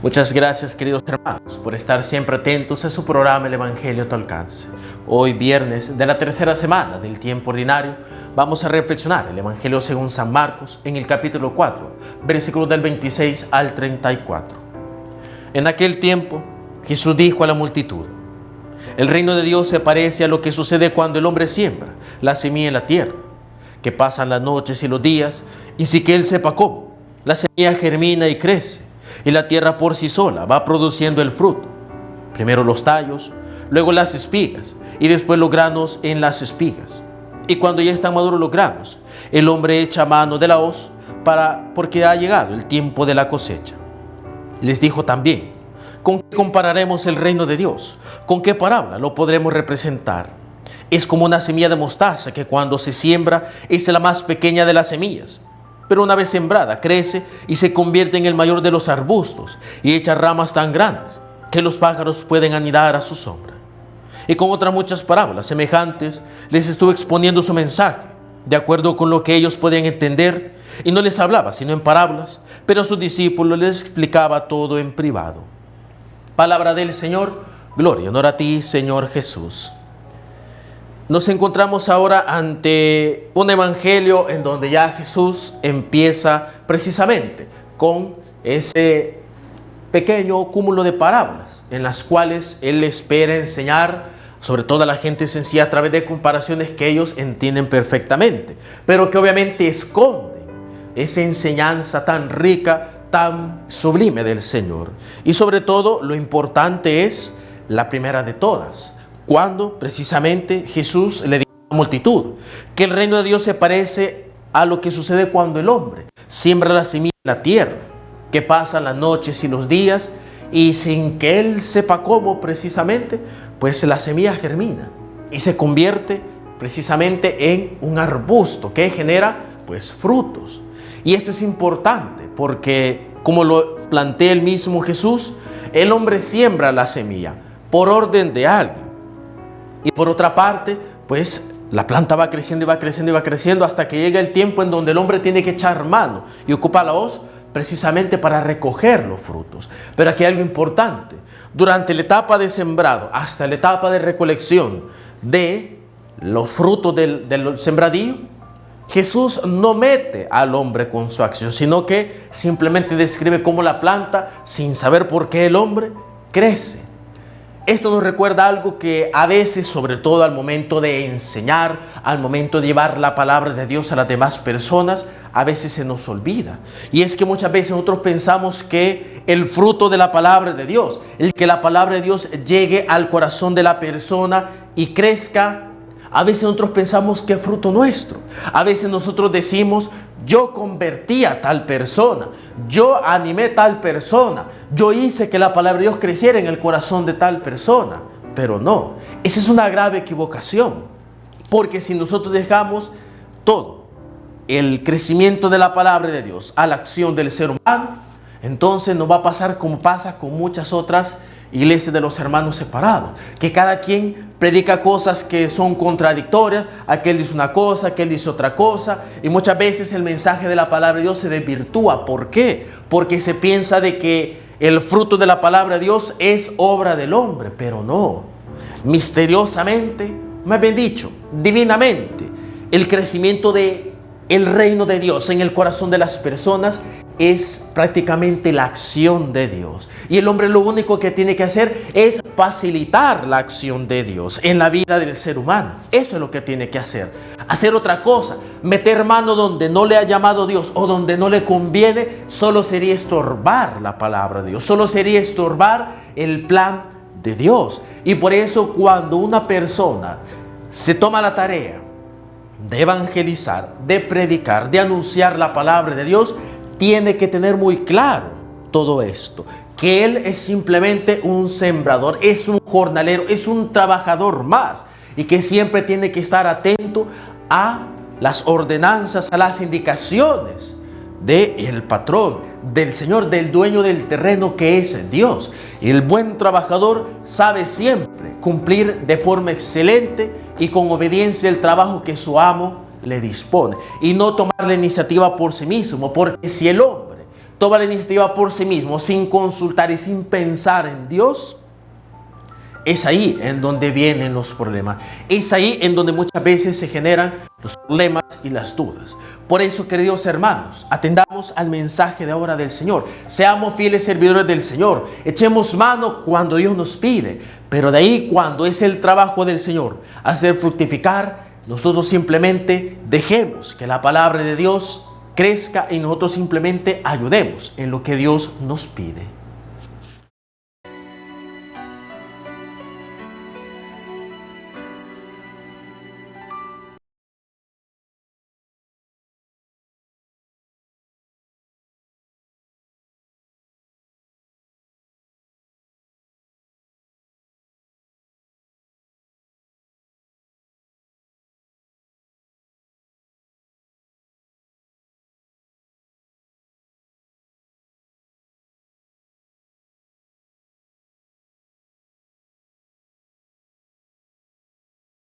Muchas gracias, queridos hermanos, por estar siempre atentos a su programa El Evangelio a tu alcance. Hoy, viernes de la tercera semana del tiempo ordinario, vamos a reflexionar el Evangelio según San Marcos en el capítulo 4, versículos del 26 al 34. En aquel tiempo, Jesús dijo a la multitud: el reino de Dios se parece a lo que sucede cuando el hombre siembra la semilla en la tierra, que pasan las noches y los días, y sin que él sepa cómo, la semilla germina y crece, y la tierra por sí sola va produciendo el fruto. Primero los tallos, luego las espigas, y después los granos en las espigas. Y cuando ya están maduros los granos, el hombre echa mano de la hoz porque ha llegado el tiempo de la cosecha. Les dijo también: ¿con qué compararemos el reino de Dios? ¿Con qué parábola lo podremos representar? Es como una semilla de mostaza que cuando se siembra es la más pequeña de las semillas. Pero una vez sembrada crece y se convierte en el mayor de los arbustos y echa ramas tan grandes que los pájaros pueden anidar a su sombra. Y con otras muchas parábolas semejantes les estuvo exponiendo su mensaje, de acuerdo con lo que ellos podían entender, y no les hablaba sino en parábolas, pero a sus discípulos les explicaba todo en privado. Palabra del Señor, gloria y honor a ti, Señor Jesús. Nos encontramos ahora ante un evangelio en donde ya Jesús empieza precisamente con ese pequeño cúmulo de parábolas en las cuales Él espera enseñar sobre todo a la gente sencilla a través de comparaciones que ellos entienden perfectamente, pero que obviamente esconden esa enseñanza tan rica, tan sublime del Señor. Y sobre todo lo importante es la primera de todas, cuando precisamente Jesús le dijo a la multitud que el reino de Dios se parece a lo que sucede cuando el hombre siembra la semilla en la tierra, que pasan las noches y los días y sin que él sepa cómo precisamente, pues la semilla germina y se convierte precisamente en un arbusto que genera pues frutos. Y esto es importante porque, como lo plantea el mismo Jesús, el hombre siembra la semilla por orden de alguien. Y por otra parte, pues la planta va creciendo y va creciendo y va creciendo hasta que llega el tiempo en donde el hombre tiene que echar mano y ocupa la hoz precisamente para recoger los frutos. Pero aquí hay algo importante. Durante la etapa de sembrado hasta la etapa de recolección de los frutos del sembradío, Jesús no mete al hombre con su acción, sino que simplemente describe cómo la planta, sin saber por qué el hombre, crece. Esto nos recuerda algo que a veces, sobre todo al momento de enseñar, al momento de llevar la palabra de Dios a las demás personas, a veces se nos olvida. Y es que muchas veces nosotros pensamos que el fruto de la palabra de Dios, el que la palabra de Dios llegue al corazón de la persona y crezca, a veces nosotros pensamos que es fruto nuestro. A veces nosotros decimos: yo convertí a tal persona, yo animé a tal persona, yo hice que la palabra de Dios creciera en el corazón de tal persona. Pero no, esa es una grave equivocación. Porque si nosotros dejamos todo el crecimiento de la palabra de Dios a la acción del ser humano, entonces nos va a pasar como pasa con muchas otras iglesias de los hermanos separados, que cada quien predica cosas que son contradictorias. Aquel dice una cosa, aquel dice otra cosa, y muchas veces el mensaje de la palabra de Dios se desvirtúa. ¿Por qué? Porque se piensa de que el fruto de la palabra de Dios es obra del hombre, pero no. Misteriosamente, más bien dicho, divinamente, el crecimiento de el reino de Dios en el corazón de las personas es prácticamente la acción de Dios. Y el hombre lo único que tiene que hacer es facilitar la acción de Dios en la vida del ser humano. Eso es lo que tiene que hacer. Hacer otra cosa, meter mano donde no le ha llamado Dios o donde no le conviene, solo sería estorbar la palabra de Dios, solo sería estorbar el plan de Dios. Y por eso, cuando una persona se toma la tarea de evangelizar, de predicar, de anunciar la palabra de Dios, tiene que tener muy claro todo esto, que él es simplemente un sembrador, es un jornalero, es un trabajador más, y que siempre tiene que estar atento a las ordenanzas, a las indicaciones del patrón, del Señor, del dueño del terreno, que es Dios. Y el buen trabajador sabe siempre cumplir de forma excelente y con obediencia el trabajo que su amo le dispone, y no tomar la iniciativa por sí mismo, porque si el hombre toma la iniciativa por sí mismo, sin consultar y sin pensar en Dios, es ahí en donde vienen los problemas. Es ahí en donde muchas veces se generan los problemas y las dudas. Por eso, queridos hermanos, atendamos al mensaje de ahora del Señor. Seamos fieles servidores del Señor. Echemos mano cuando Dios nos pide. Pero de ahí, cuando es el trabajo del Señor hacer fructificar, nosotros simplemente dejemos que la palabra de Dios crezca y nosotros simplemente ayudemos en lo que Dios nos pide.